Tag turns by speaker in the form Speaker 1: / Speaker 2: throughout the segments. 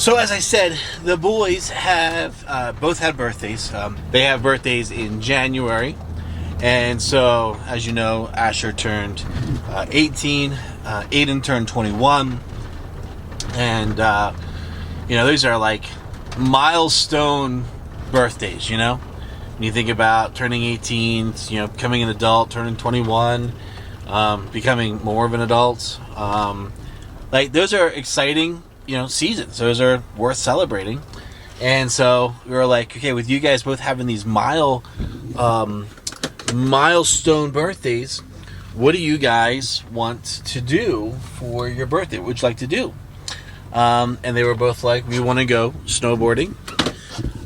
Speaker 1: So as I said, the boys have both had birthdays. They have birthdays in January. And so, as you know, Asher turned 18, Aiden turned 21. And, these are like milestone birthdays, When you think about turning 18, becoming an adult, turning 21, becoming more of an adult. Those are exciting, seasons. Those are worth celebrating. And so we were like, okay, with you guys both having these milestone birthdays, what do you guys want to do for your birthday? What would you like to do? And they were both like, we want to go snowboarding.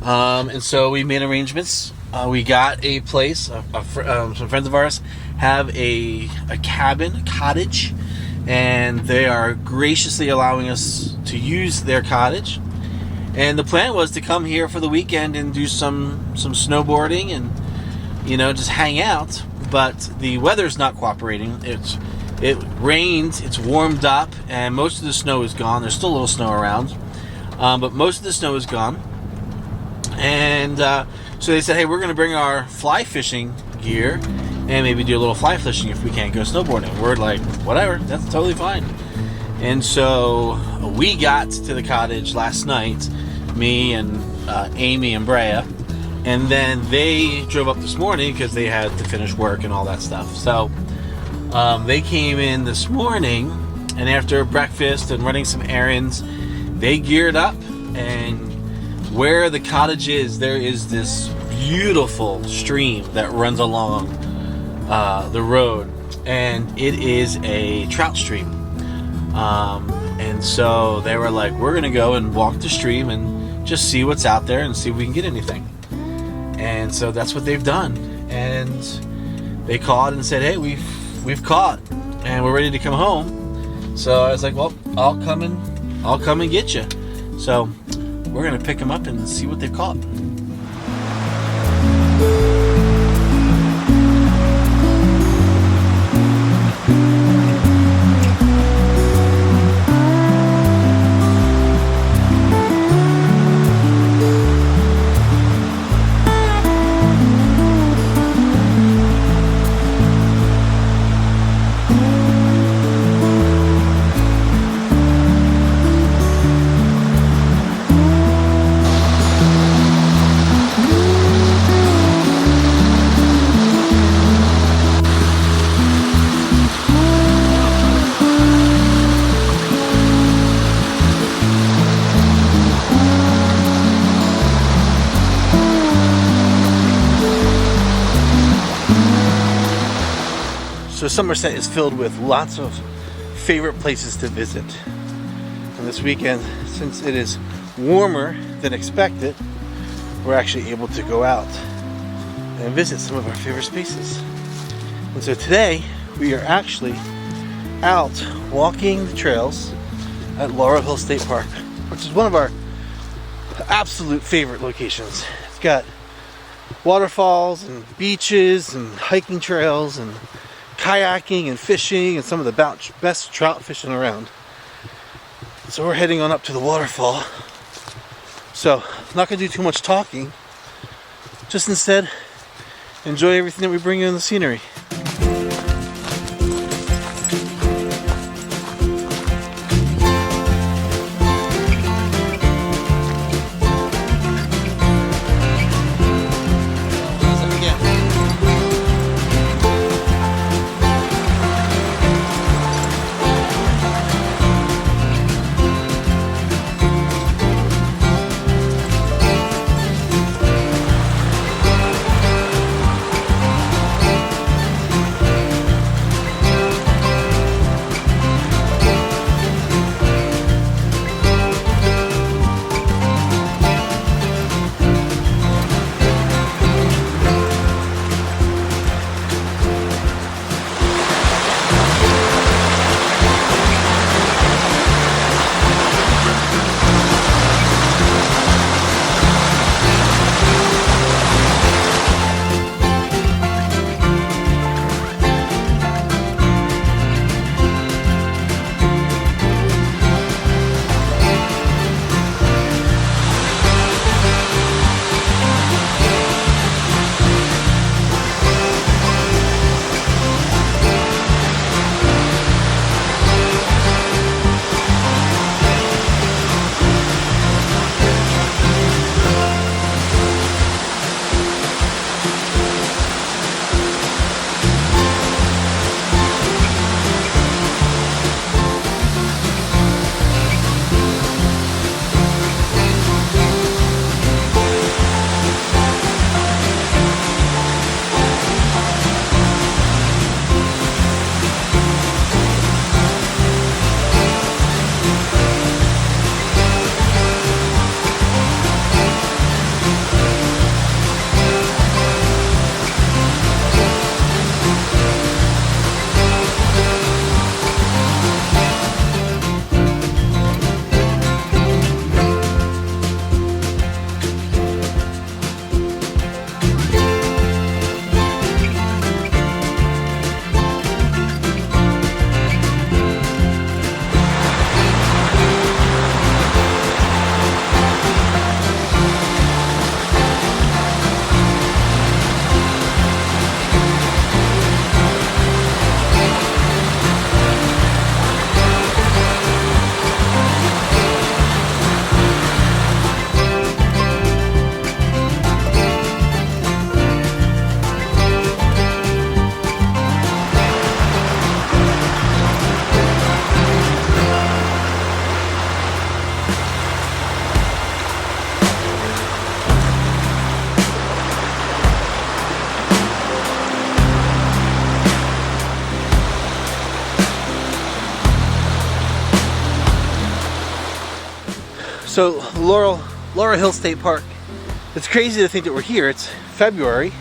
Speaker 1: And so we made arrangements. We got a place. Some friends of ours have a cottage, and they are graciously allowing us to use their cottage. And the plan was to come here for the weekend and do some snowboarding and just hang out. But the weather's not cooperating. It rained, it's warmed up, and most of the snow is gone. There's still a little snow around, but most of the snow is gone. And so they said, hey, we're going to bring our fly fishing gear and maybe do a little fly fishing if we can't go snowboarding. We're like, whatever, that's totally fine. And so we got to the cottage last night, me and Amy and Brea, and then they drove up this morning because they had to finish work and all that stuff. So they came in this morning, and after breakfast and running some errands, they geared up. And where the cottage is, there is this beautiful stream that runs along the road, and it is a trout stream. And so they were like, we're gonna go and walk the stream and just see what's out there and see if we can get anything. And so that's what they've done. And they called and said, hey, we've caught and we're ready to come home. So I was like, well, I'll come and get you. So we're gonna pick them up and see what they've caught. So Somerset is filled with lots of favorite places to visit. And this weekend, since it is warmer than expected, we're actually able to go out and visit some of our favorite spaces. And so today, we are actually out walking the trails at Laurel Hill State Park, which is one of our absolute favorite locations. It's got waterfalls and beaches and hiking trails and kayaking and fishing and some of the best trout fishing around. So we're heading on up to the waterfall. So I'm not going to do too much talking. Just instead, enjoy everything that we bring you in the scenery. So Laurel Hill State Park. It's crazy to think that we're here. It's February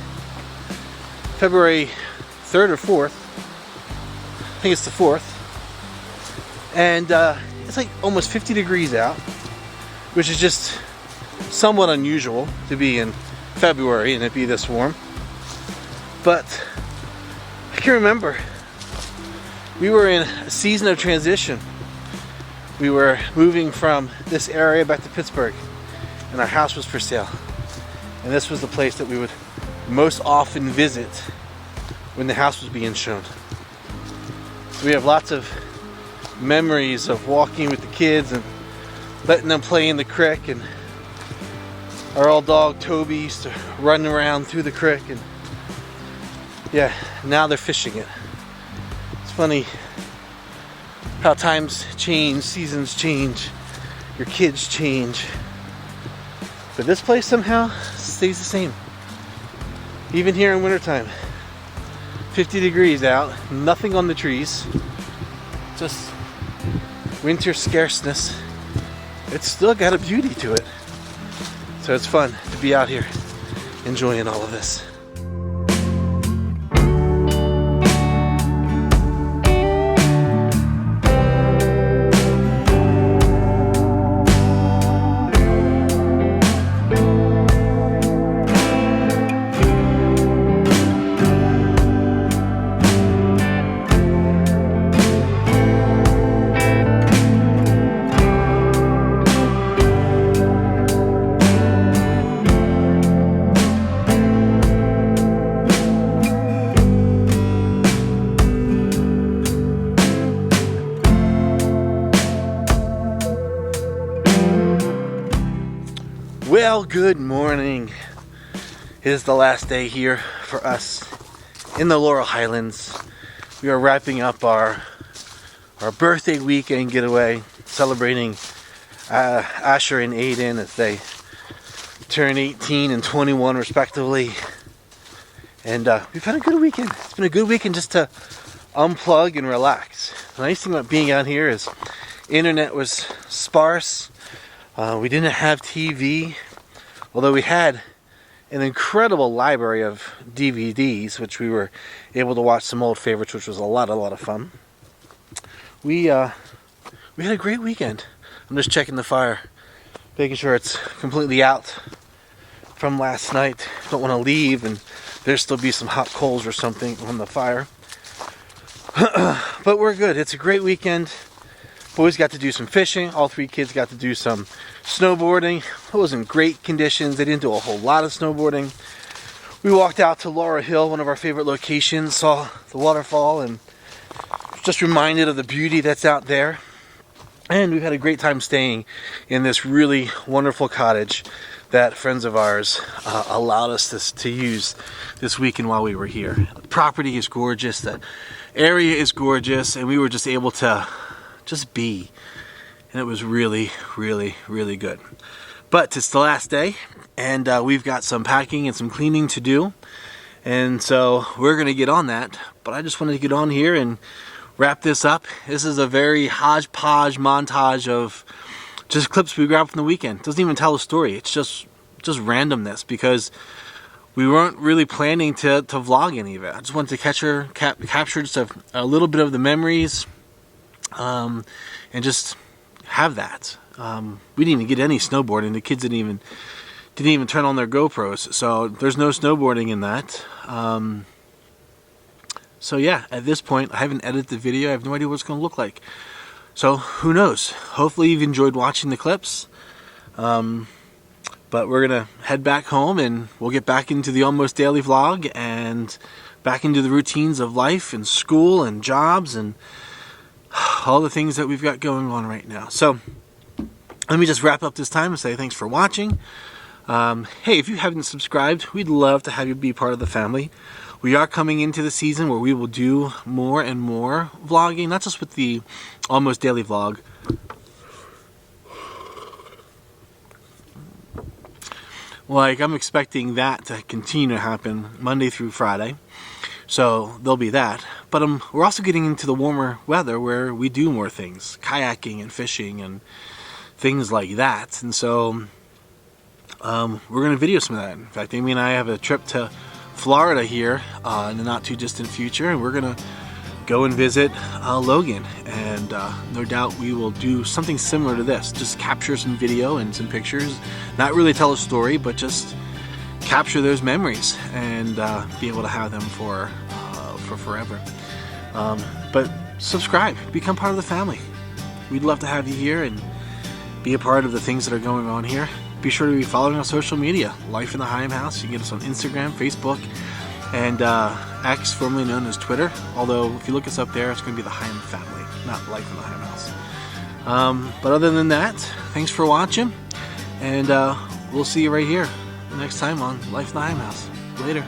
Speaker 1: 3rd or 4th. I think it's the 4th. And it's like almost 50 degrees out, which is just somewhat unusual to be in February and it be this warm. But I can remember we were in a season of transition. We were moving from this area back to Pittsburgh, and our house was for sale. And this was the place that we would most often visit when the house was being shown. So we have lots of memories of walking with the kids and letting them play in the creek, and our old dog Toby used to run around through the creek, and yeah, now they're fishing it. It's funny how times change, seasons change, your kids change. But this place somehow stays the same. Even here in wintertime. 50 degrees out, nothing on the trees. Just winter scarceness. It's still got a beauty to it. So it's fun to be out here enjoying all of this. Well, good morning. It is the last day here for us in the Laurel Highlands. We are wrapping up our birthday weekend getaway, celebrating Asher and Aiden as they turn 18 and 21 respectively. And we've had a good weekend. It's been a good weekend just to unplug and relax. The nice thing about being out here is internet was sparse. We didn't have TV, although we had an incredible library of DVDs, which we were able to watch some old favorites, which was a lot of fun. We had a great weekend. I'm just checking the fire, making sure it's completely out from last night. Don't want to leave and there still be some hot coals or something on the fire. But we're good. It's a great weekend. Boys got to do some fishing. All three kids got to do some snowboarding. It was in great conditions. They didn't do a whole lot of snowboarding. We walked out to Laurel Hill, one of our favorite locations, saw the waterfall, and just reminded of the beauty that's out there. And we've had a great time staying in this really wonderful cottage that friends of ours allowed us to use this weekend while we were here. The property is gorgeous. The area is gorgeous, and we were just able to just be, and it was really good. But it's the last day, and we've got some packing and some cleaning to do, and so we're gonna get on that. But I just wanted to get on here and wrap this up. This is a very hodgepodge montage of just clips we grabbed from the weekend. Doesn't even tell a story. It's just randomness, because we weren't really planning to vlog any of it. I just wanted to capture just a little bit of the memories, and just have that. We didn't even get any snowboarding. The kids didn't even turn on their GoPros, so there's no snowboarding in that. So yeah, at this point, I haven't edited the video. I have no idea what it's going to look like. So who knows? Hopefully you've enjoyed watching the clips. But we're gonna head back home, and we'll get back into the almost daily vlog and back into the routines of life and school and jobs and all the things that we've got going on right now. So let me just wrap up this time and say thanks for watching. Hey, if you haven't subscribed, we'd love to have you be part of the family. We are coming into the season where we will do more and more vlogging, not just with the almost daily vlog. Like, I'm expecting that to continue to happen Monday through Friday. So there'll be that. But we're also getting into the warmer weather where we do more things. Kayaking and fishing and things like that. And so we're going to video some of that. In fact, Amy and I have a trip to Florida here in the not too distant future, and we're going to go and visit Logan, and no doubt we will do something similar to this. Just capture some video and some pictures, not really tell a story, but just capture those memories and be able to have them for forever. But subscribe, become part of the family. We'd love to have you here and be a part of the things that are going on here. Be sure to be following on social media, Life in the Higham House. You can get us on Instagram, Facebook, and X, formerly known as Twitter. Although if you look us up there, it's going to be the Higham family, not Life in the Higham House. But other than that, thanks for watching, and we'll see you right here next time on Life in the Higham House. Later.